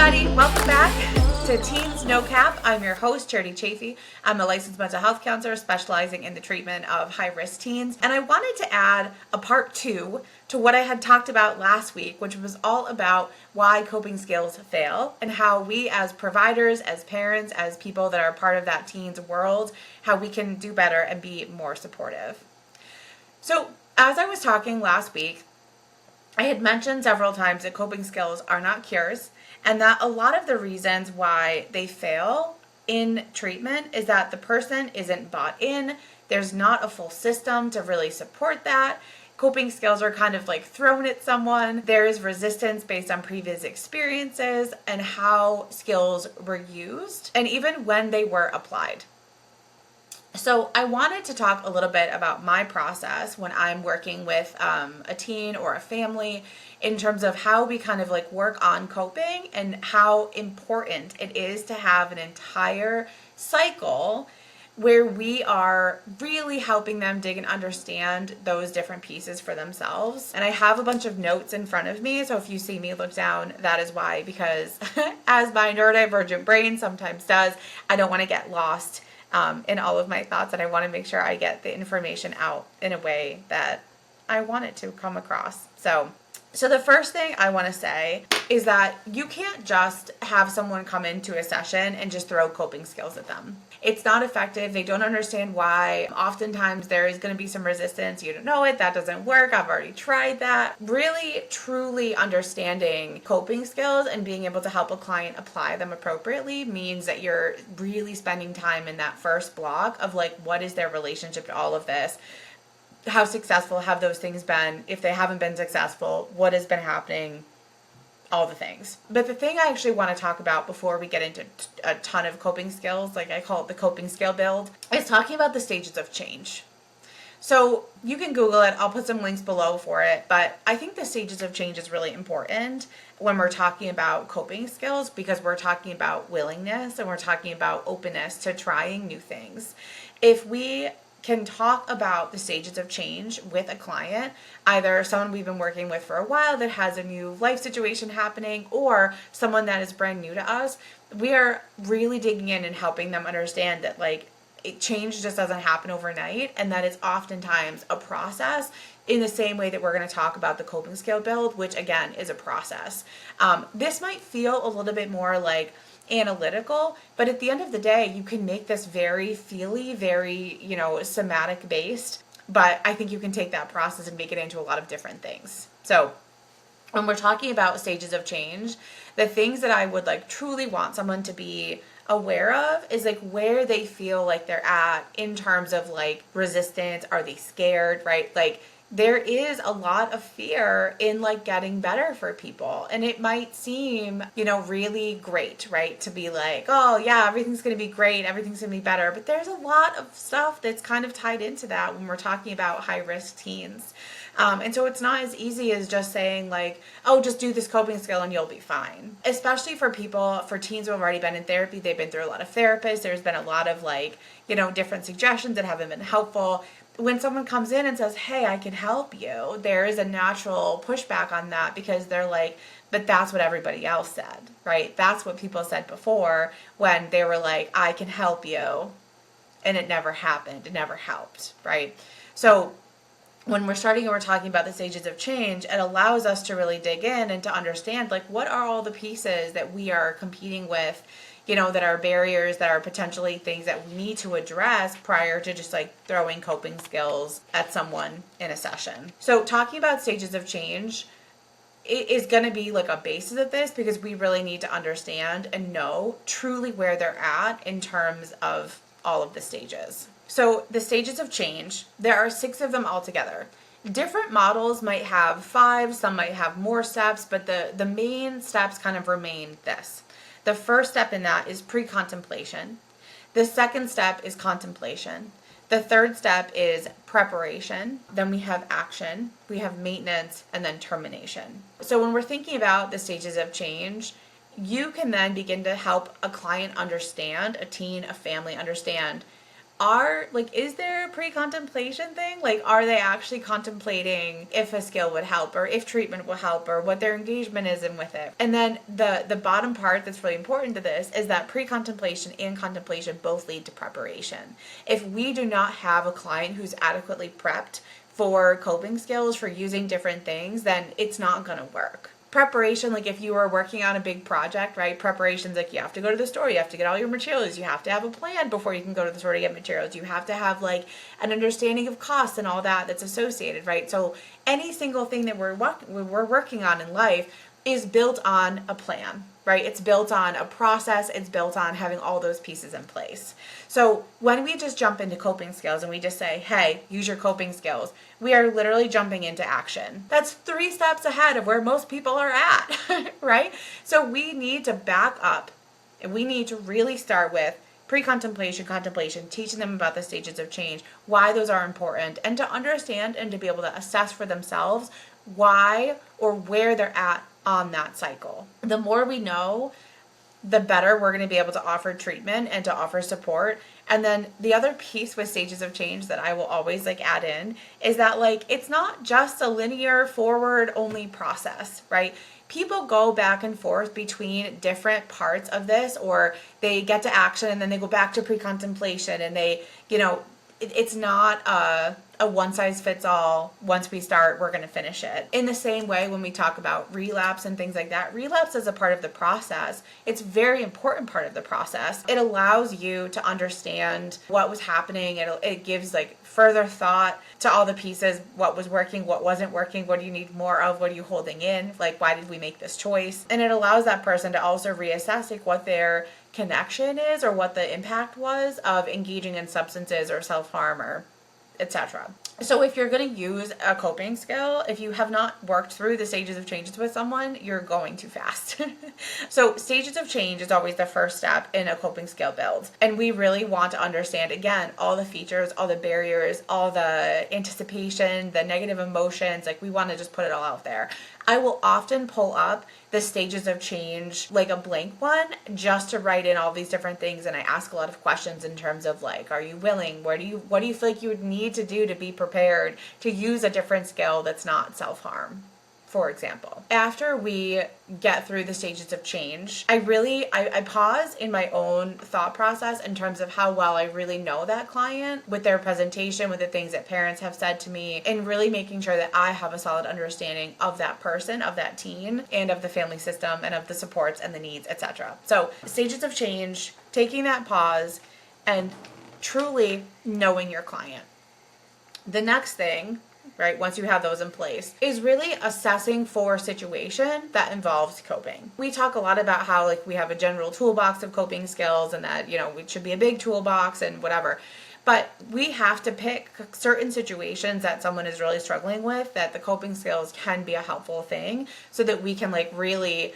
everybody, welcome back to Teens No Cap. I'm your host, Charity Chaffee. I'm a licensed mental health counselor specializing in the treatment of high-risk teens. And I wanted to add a part 2 to what I had talked about last week, which was all about why coping skills fail and how we as providers, as parents, as people that are part of that teen's world, how we can do better and be more supportive. So as I was talking last week, I had mentioned several times that coping skills are not cures, and that a lot of the reasons why they fail in treatment is that the person isn't bought in. There's not a full system to really support that. Coping skills are kind of like thrown at someone. There is resistance based on previous experiences and how skills were used, and even when they were applied. So I wanted to talk a little bit about my process when I'm working with a teen or a family in terms of how we kind of like work on coping and how important it is to have an entire cycle where we are really helping them dig and understand those different pieces for themselves. And I have a bunch of notes in front of me, so if you see me look down, that is why, because as my neurodivergent brain sometimes does, I don't want to get lost in all of my thoughts, and I want to make sure I get the information out in a way that I want it to come across. So the first thing I want to say is that you can't just have someone come into a session and just throw coping skills at them. It's not effective. They don't understand why. Oftentimes there is going to be some resistance. You don't know it. That doesn't work. I've already tried that. Really, truly understanding coping skills and being able to help a client apply them appropriately means that you're really spending time in that first block of like, what is their relationship to all of this? How successful have those things been? If they haven't been successful, what has been happening? All the things. But the thing I actually want to talk about before we get into a ton of coping skills, like I call it the coping skill build, is talking about the stages of change. So you can Google it. I'll put some links below for it. But I think the stages of change is really important when we're talking about coping skills, because we're talking about willingness and we're talking about openness to trying new things. If we can talk about the stages of change with a client, either someone we've been working with for a while that has a new life situation happening or someone that is brand new to us, we are really digging in and helping them understand that like change just doesn't happen overnight, and that it's oftentimes a process in the same way that we're going to talk about the coping skill build, which again is a process. This might feel a little bit more like analytical, but at the end of the day, you can make this very feely, very, somatic based, but I think you can take that process and make it into a lot of different things. So when we're talking about stages of change, the things that I would like truly want someone to be aware of is like where they feel like they're at in terms of like resistance. Are they scared, right? Like there is a lot of fear in like getting better for people, and it might seem, really great, right? To be like, oh yeah, everything's going to be great. Everything's going to be better. But there's a lot of stuff that's kind of tied into that when we're talking about high risk teens. And so it's not as easy as just saying like, oh, just do this coping skill and you'll be fine. Especially for teens who have already been in therapy, they've been through a lot of therapists. There's been a lot of like, different suggestions that haven't been helpful. When someone comes in and says, hey, I can help you, there is a natural pushback on that because they're like, but that's what everybody else said, right? That's what people said before when they were like, I can help you. And it never happened. It never helped, right? So when we're talking about the stages of change, it allows us to really dig in and to understand like what are all the pieces that we are competing with, that are barriers, that are potentially things that we need to address prior to just like throwing coping skills at someone in a session. So talking about stages of change is going to be like a basis of this, because we really need to understand and know truly where they're at in terms of all of the stages. So the stages of change, there are 6 of them altogether. Different models might have 5, some might have more steps, but the main steps kind of remain this. The first step in that is pre-contemplation. The second step is contemplation. The third step is preparation. Then we have action, we have maintenance, and then termination. So when we're thinking about the stages of change, you can then begin to help a client understand, a teen, a family understand is there a pre-contemplation thing? Like, are they actually contemplating if a skill would help, or if treatment will help, or what their engagement is in with it? And then the bottom part that's really important to this is that pre-contemplation and contemplation both lead to preparation. If we do not have a client who's adequately prepped for coping skills, for using different things, then it's not going to work. Preparation, like if you were working on a big project, right? Preparation's like you have to go to the store, you have to get all your materials, you have to have a plan before you can go to the store to get materials, you have to have like an understanding of costs and all that that's associated, right? So any single thing that we're working on in life is built on a plan, right? It's built on a process. It's built on having all those pieces in place. So when we just jump into coping skills and we just say, hey, use your coping skills, we are literally jumping into action. That's 3 steps ahead of where most people are at, right? So we need to back up and we need to really start with pre-contemplation, contemplation, teaching them about the stages of change, why those are important, and to understand and to be able to assess for themselves why or where they're at on that cycle. The more we know, the better we're going to be able to offer treatment and to offer support. And then the other piece with stages of change that I will always like add in is that like it's not just a linear forward only process, right? People go back and forth between different parts of this, or they get to action and then they go back to pre-contemplation, and they, it's not a one size fits all. Once we start, we're going to finish it. In the same way, when we talk about relapse and things like that, relapse is a part of the process. It's a very important part of the process. It allows you to understand what was happening. It gives like further thought to all the pieces, what was working, what wasn't working, what do you need more of, what are you holding in, like why did we make this choice? And it allows that person to also reassess like what their connection is or what the impact was of engaging in substances or self-harm or etc. So if you're going to use a coping skill, if you have not worked through the stages of changes with someone, you're going too fast. So stages of change is always the first step in a coping skill build. And we really want to understand, again, all the features, all the barriers, all the anticipation, the negative emotions. Like we want to just put it all out there. I will often pull up the stages of change, like a blank one, just to write in all these different things. And I ask a lot of questions in terms of like, are you willing? What do you feel like you would need to do to be prepared to use a different skill that's not self-harm, for example? After we get through the stages of change, I pause in my own thought process in terms of how well I really know that client with their presentation, with the things that parents have said to me, and really making sure that I have a solid understanding of that person, of that teen, and of the family system, and of the supports and the needs, etc. So stages of change, taking that pause, and truly knowing your client. The next thing, right, once you have those in place, is really assessing for a situation that involves coping. We talk a lot about how like we have a general toolbox of coping skills and that, it should be a big toolbox and whatever. But we have to pick certain situations that someone is really struggling with, that the coping skills can be a helpful thing, so that we can like really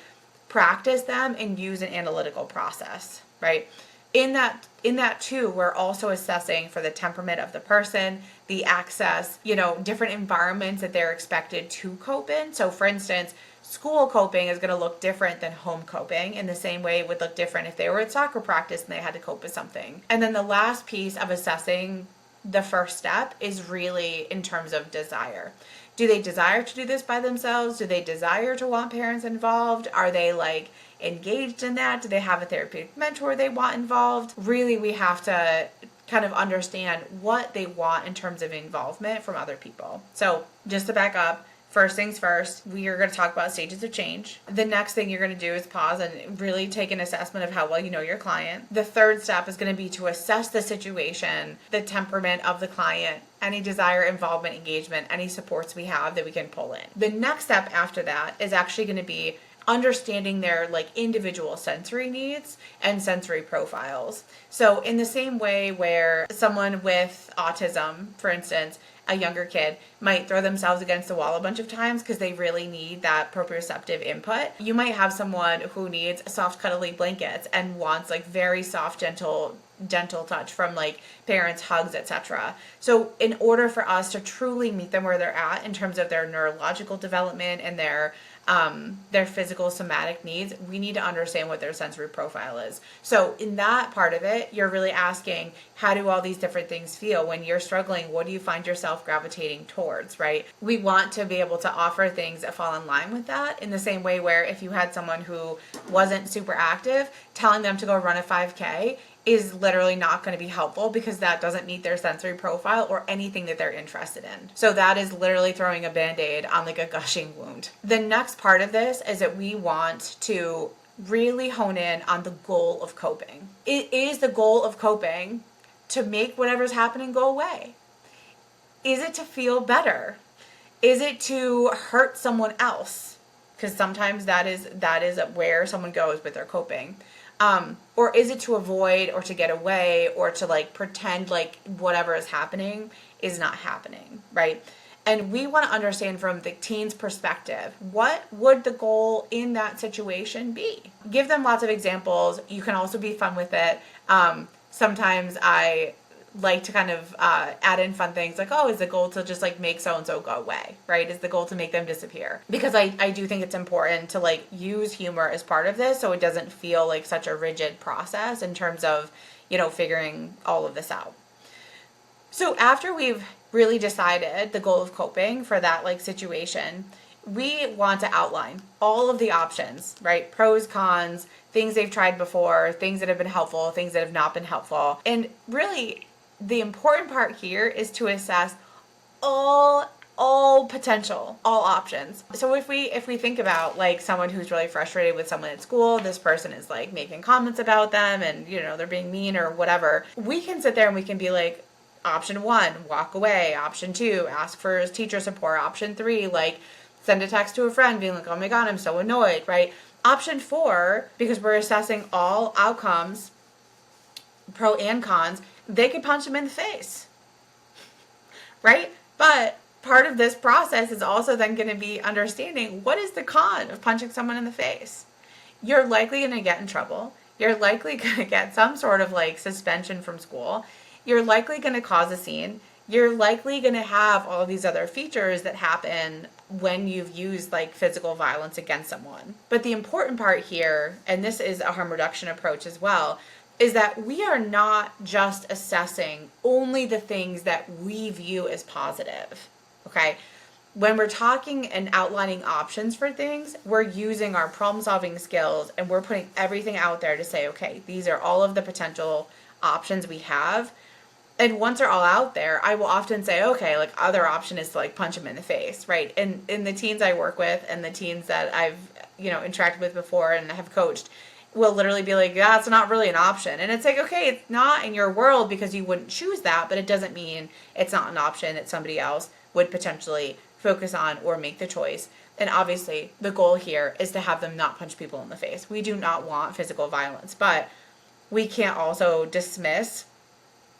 practice them and use an analytical process, right? In that too, we're also assessing for the temperament of the person, the access, different environments that they're expected to cope in. So for instance, school coping is going to look different than home coping. In the same way it would look different if they were at soccer practice and they had to cope with something. And then the last piece of assessing the first step is really in terms of desire. Do they desire to do this by themselves? Do they desire to want parents involved? Are they like engaged in that? Do they have a therapeutic mentor they want involved? Really, we have to kind of understand what they want in terms of involvement from other people. So just to back up, first things first, we are going to talk about stages of change. The next thing you're going to do is pause and really take an assessment of how well you know your client. The third step is going to be to assess the situation, the temperament of the client, any desire, involvement, engagement, any supports we have that we can pull in. The next step after that is actually going to be understanding their like individual sensory needs and sensory profiles. So in the same way where someone with autism, for instance, a younger kid might throw themselves against the wall a bunch of times because they really need that proprioceptive input, you might have someone who needs soft cuddly blankets and wants like very soft gentle touch from like parents, hugs, etc. So in order for us to truly meet them where they're at in terms of their neurological development and their their physical somatic needs, we need to understand what their sensory profile is. So in that part of it, you're really asking, how do all these different things feel? When you're struggling, what do you find yourself gravitating towards, right? We want to be able to offer things that fall in line with that, in the same way where if you had someone who wasn't super active, telling them to go run a 5K is literally not going to be helpful, because that doesn't meet their sensory profile or anything that they're interested in. So that is literally throwing a band-aid on like a gushing wound. The next part of this is that we want to really hone in on the goal of coping. It is the goal of coping to make whatever's happening go away. Is it to feel better? Is it to hurt someone else? Because sometimes that is where someone goes with their coping. Or is it to avoid or to get away or to like pretend like whatever is happening is not happening, right? And we want to understand from the teen's perspective, what would the goal in that situation be? Give them lots of examples. You can also be fun with it. Sometimes I like to kind of add in fun things like, oh, is the goal to just like make so-and-so go away, right? Is the goal to make them disappear? Because I do think it's important to like use humor as part of this, so it doesn't feel like such a rigid process in terms of, figuring all of this out. So after we've really decided the goal of coping for that like situation, we want to outline all of the options, right? Pros, cons, things they've tried before, things that have been helpful, things that have not been helpful. And really, the important part here is to assess all potential, all options. So if we think about like someone who's really frustrated with someone at school, this person is like making comments about them and they're being mean or whatever, we can sit there and we can be like, option 1, walk away. Option 2, ask for teacher support. Option 3, like send a text to a friend being like, oh my God, I'm so annoyed, right? Option 4, because we're assessing all outcomes, pro and cons, they could punch him in the face, right? But part of this process is also then going to be understanding, what is the con of punching someone in the face? You're likely going to get in trouble. You're likely going to get some sort of like suspension from school. You're likely going to cause a scene. You're likely going to have all these other features that happen when you've used like physical violence against someone. But the important part here, and this is a harm reduction approach as well, is that we are not just assessing only the things that we view as positive, okay? When we're talking and outlining options for things, we're using our problem-solving skills and we're putting everything out there to say, okay, these are all of the potential options we have. And once they're all out there, I will often say, okay, like other option is to like punch them in the face, right? And in the teens I work with and the teens that I've, interacted with before and have coached, will literally be like, yeah, it's not really an option. And it's like, okay, it's not in your world because you wouldn't choose that, but it doesn't mean it's not an option that somebody else would potentially focus on or make the choice. And obviously the goal here is to have them not punch people in the face. We do not want physical violence, but we can't also dismiss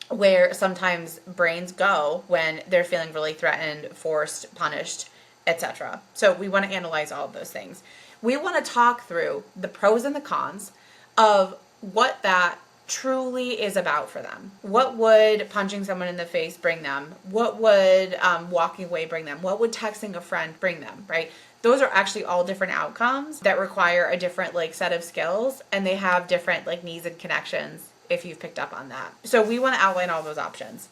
where sometimes brains go when they're feeling really threatened, forced, punished, etc. So we want to analyze all of those things. We want to talk through the pros and the cons of what that truly is about for them. What would punching someone in the face bring them? What would walking away bring them? What would texting a friend bring them, right? Those are actually all different outcomes that require a different like set of skills, and they have different like needs and connections if you've picked up on that. So we want to outline all those options.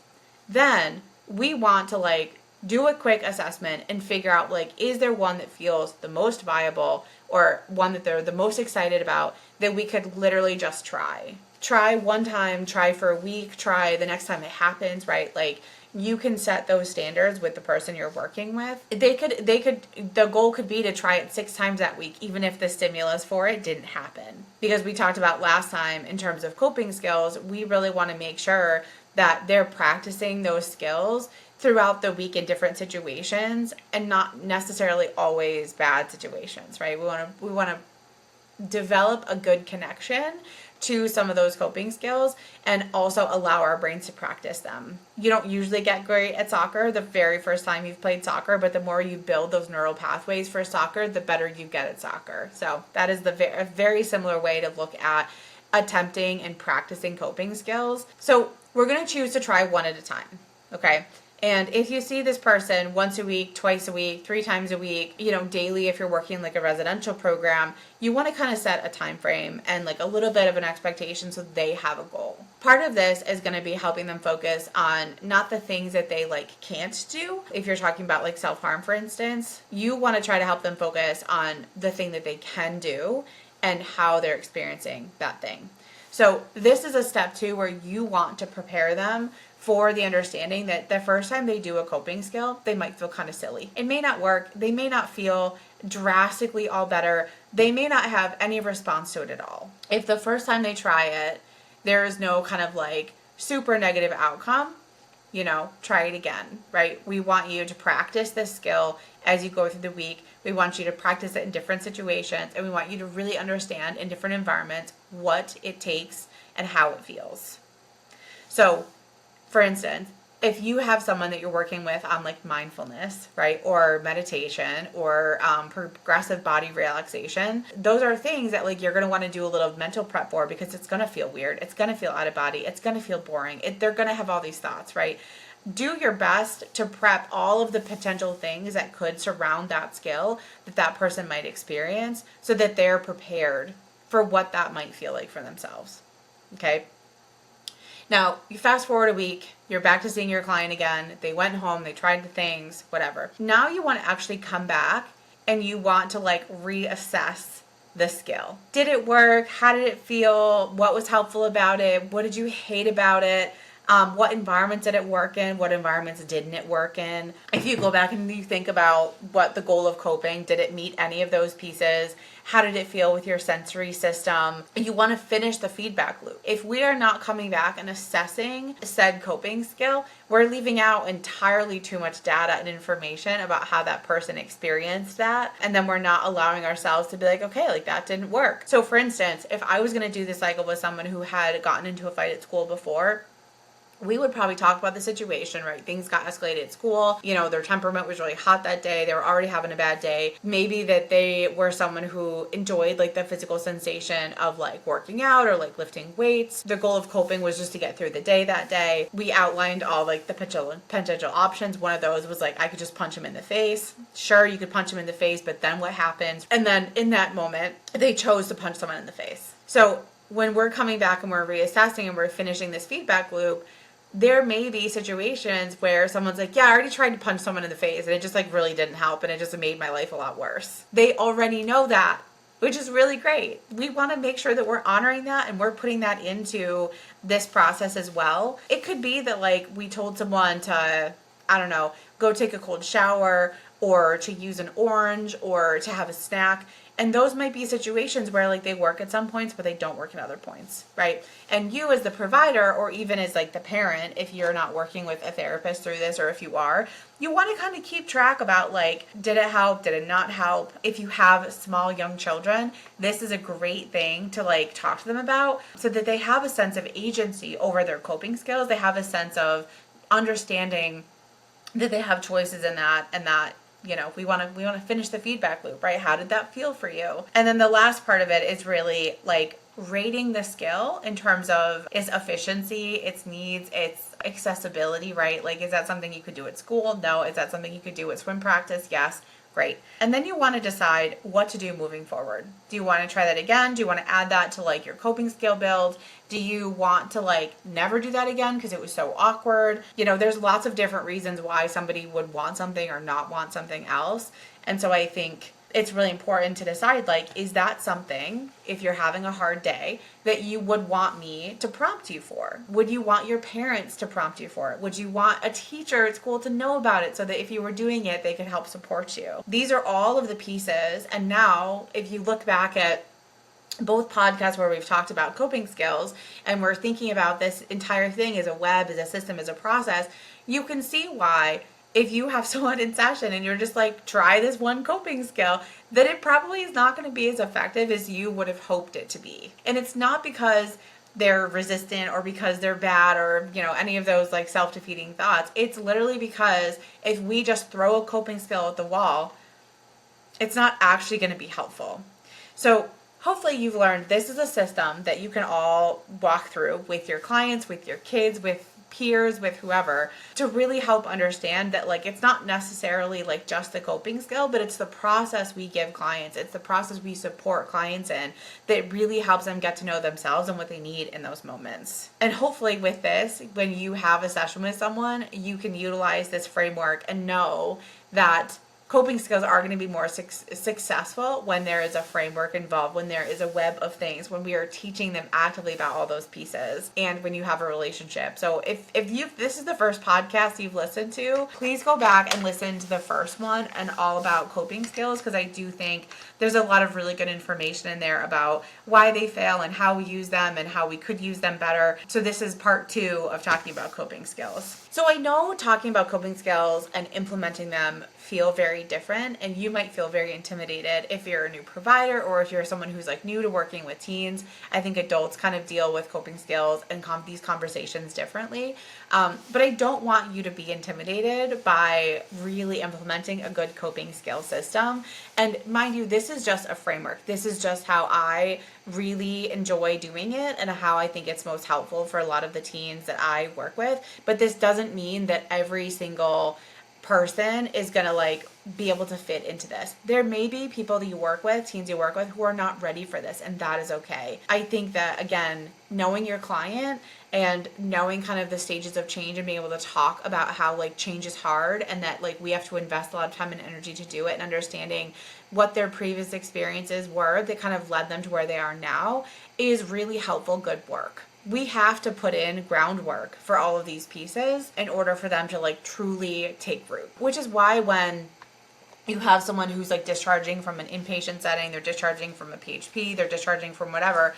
Then we want to like do a quick assessment and figure out like, is there one that feels the most viable or one that they're the most excited about that we could literally just try. Try one time, try for a week, try the next time it happens, right? Like you can set those standards with the person you're working with. The goal could be to try it 6 times that week, even if the stimulus for it didn't happen. Because we talked about last time in terms of coping skills, we really want to make sure that they're practicing those skills throughout the week in different situations and not necessarily always bad situations, right? We want to develop a good connection to some of those coping skills and also allow our brains to practice them. You don't usually get great at soccer the very first time you've played soccer, but the more you build those neural pathways for soccer, the better you get at soccer. So that is a very similar way to look at attempting and practicing coping skills. So we're going to choose to try one at a time, okay? And if you see this person once a week, twice a week, 3 times a week, daily, if you're working like a residential program, you want to kind of set a time frame and like a little bit of an expectation so they have a goal. Part of this is going to be helping them focus on not the things that they like can't do. If you're talking about like self-harm, for instance, you want to try to help them focus on the thing that they can do and how they're experiencing that thing. So this is a step 2 where you want to prepare them for the understanding that the first time they do a coping skill, they might feel kind of silly. It may not work. They may not feel drastically all better. They may not have any response to it at all. If the first time they try it, there is no kind of like super negative outcome, try it again, right? We want you to practice this skill as you go through the week. We want you to practice it in different situations, and we want you to really understand in different environments what it takes and how it feels. So, for instance, if you have someone that you're working with on like mindfulness, right, or meditation or progressive body relaxation, those are things that like you're going to want to do a little mental prep for, because it's going to feel weird. It's going to feel out of body. It's going to feel boring. They're going to have all these thoughts, right? Do your best to prep all of the potential things that could surround that skill that person might experience so that they're prepared for what that might feel like for themselves. Okay? Now, you fast forward a week, you're back to seeing your client again. They went home, they tried the things, whatever. Now you want to actually come back and you want to like reassess the skill. Did it work? How did it feel? What was helpful about it? What did you hate about it? What environments did it work in? What environments didn't it work in? If you go back and you think about what the goal of coping, did it meet any of those pieces? How did it feel with your sensory system? You want to finish the feedback loop. If we are not coming back and assessing said coping skill, we're leaving out entirely too much data and information about how that person experienced that. And then we're not allowing ourselves to be like, okay, like that didn't work. So for instance, if I was going to do this cycle with someone who had gotten into a fight at school before, we would probably talk about the situation, right? Things got escalated at school. Their temperament was really hot that day. They were already having a bad day. Maybe that they were someone who enjoyed like the physical sensation of like working out or like lifting weights. The goal of coping was just to get through the day that day. We outlined all like the potential options. One of those was like, I could just punch him in the face. Sure, you could punch him in the face, but then what happens? And then in that moment, they chose to punch someone in the face. So when we're coming back and we're reassessing and we're finishing this feedback loop, there may be situations where someone's like, yeah, I already tried to punch someone in the face and it just like really didn't help and it just made my life a lot worse. They already know that, which is really great. We want to make sure that we're honoring that and we're putting that into this process as well. It could be that like we told someone to, I don't know, go take a cold shower or to use an orange or to have a snack. And those might be situations where like they work at some points, but they don't work at other points, right? And you as the provider, or even as like the parent, if you're not working with a therapist through this, or if you are, you want to kind of keep track about like, did it help? Did it not help? If you have small young children, this is a great thing to like talk to them about so that they have a sense of agency over their coping skills. They have a sense of understanding that they have choices in that, and that we want to finish the feedback loop, right? How did that feel for you? And then the last part of it is really like rating the skill in terms of its efficiency, its needs, its accessibility, right? Like, is that something you could do at school? No. Is that something you could do at swim practice? Yes. Great. And then you want to decide what to do moving forward. Do you want to try that again? Do you want to add that to like your coping skill build? Do you want to like never do that again because it was so awkward? There's lots of different reasons why somebody would want something or not want something else. And so I think it's really important to decide, like, is that something, if you're having a hard day, that you would want me to prompt you for? Would you want your parents to prompt you for it? Would you want a teacher at school to know about it so that if you were doing it, they could help support you? These are all of the pieces. And now, if you look back at both podcasts where we've talked about coping skills and we're thinking about this entire thing as a web, as a system, as a process, you can see why if you have someone in session and you're just like, try this one coping skill, that it probably is not going to be as effective as you would have hoped it to be. And it's not because they're resistant or because they're bad or, any of those like self-defeating thoughts. It's literally because if we just throw a coping skill at the wall, it's not actually going to be helpful. So hopefully you've learned this is a system that you can all walk through with your clients, with your kids, with peers, with whoever, to really help understand that like it's not necessarily like just the coping skill, but it's the process we give clients, it's the process we support clients in that really helps them get to know themselves and what they need in those moments. And hopefully with this, when you have a session with someone, you can utilize this framework and know that coping skills are going to be more successful when there is a framework involved, when there is a web of things, when we are teaching them actively about all those pieces, and when you have a relationship. So if this is the first podcast you've listened to, please go back and listen to the first one and all about coping skills, because I do think there's a lot of really good information in there about why they fail and how we use them and how we could use them better. So this is part 2 of talking about coping skills. So I know talking about coping skills and implementing them feel very different, and you might feel very intimidated if you're a new provider or if you're someone who's like new to working with teens. I think adults kind of deal with coping skills and these conversations differently. But I don't want you to be intimidated by really implementing a good coping skill system. And mind you, this is just a framework. This is just how I really enjoy doing it and how I think it's most helpful for a lot of the teens that I work with. But this doesn't mean that every single person is going to like be able to fit into this. There may be people that you work with, teens you work with, who are not ready for this, and that is okay. I think that, again, knowing your client and knowing kind of the stages of change and being able to talk about how like change is hard and that like we have to invest a lot of time and energy to do it, and understanding what their previous experiences were that kind of led them to where they are now is really helpful, good work. We have to put in groundwork for all of these pieces in order for them to like truly take root, which is why when you have someone who's like discharging from an inpatient setting, they're discharging from a PHP, they're discharging from whatever,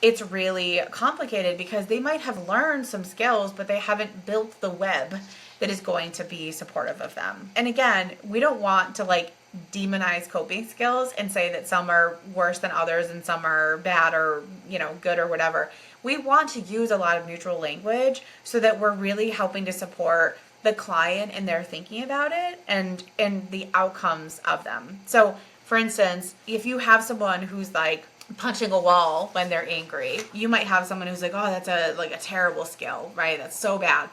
it's really complicated because they might have learned some skills, but they haven't built the web that is going to be supportive of them. And again, we don't want to like demonize coping skills and say that some are worse than others and some are bad or, you know, good or whatever. We want to use a lot of neutral language so that we're really helping to support the client in their thinking about it and the outcomes of them. So for instance, if you have someone who's like punching a wall when they're angry, you might have someone who's like, oh, that's a terrible skill, right? That's so bad.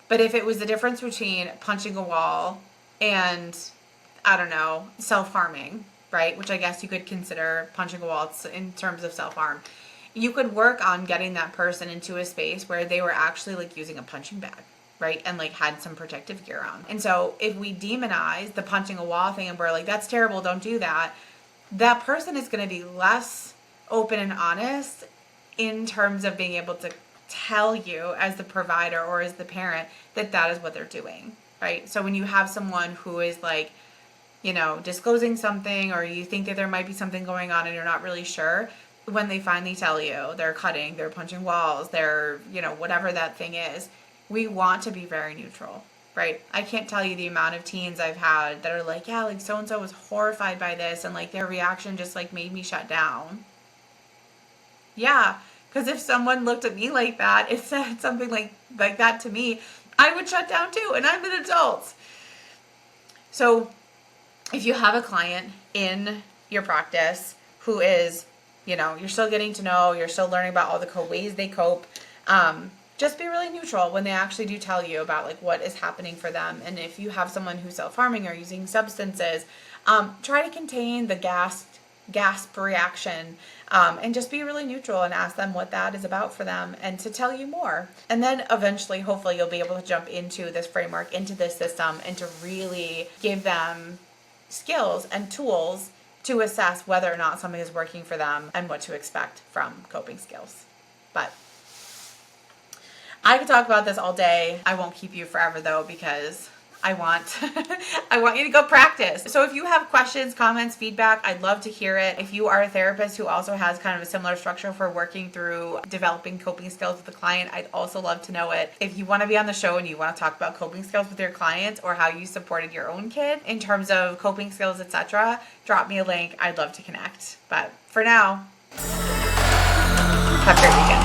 But if it was the difference between punching a wall and, I don't know, self-harming, right? Which I guess you could consider punching a wall in terms of self-harm. You could work on getting that person into a space where they were actually like using a punching bag, right? And like had some protective gear on. And so if we demonize the punching a wall thing and we're like, that's terrible, don't do that, that person is going to be less open and honest in terms of being able to tell you as the provider or as the parent that that is what they're doing, right? So when you have someone who is like, you know, disclosing something, or you think that there might be something going on and you're not really sure, when they finally tell you they're cutting, they're punching walls, they're, you know, whatever that thing is, we want to be very neutral, right? I can't tell you the amount of teens I've had that are like, yeah, like so-and-so was horrified by this and like their reaction just like made me shut down. Yeah, because if someone looked at me like that, it said something like that to me, I would shut down too, and I'm an adult. So if you have a client in your practice who is, you know, you're still getting to know, you're still learning about all the ways they cope, just be really neutral when they actually do tell you about like what is happening for them. And if you have someone who's self-harming or using substances, try to contain the gasp reaction, and just be really neutral and ask them what that is about for them and to tell you more. And then eventually, hopefully, you'll be able to jump into this framework, into this system, and to really give them skills and tools to assess whether or not something is working for them and what to expect from coping skills. But I could talk about this all day. I won't keep you forever though, because I want you to go practice. So if you have questions, comments, feedback, I'd love to hear it. If you are a therapist who also has kind of a similar structure for working through developing coping skills with a client, I'd also love to know it. If you want to be on the show and you want to talk about coping skills with your clients or how you supported your own kid in terms of coping skills, etc., drop me a link. I'd love to connect. But for now, have a great weekend.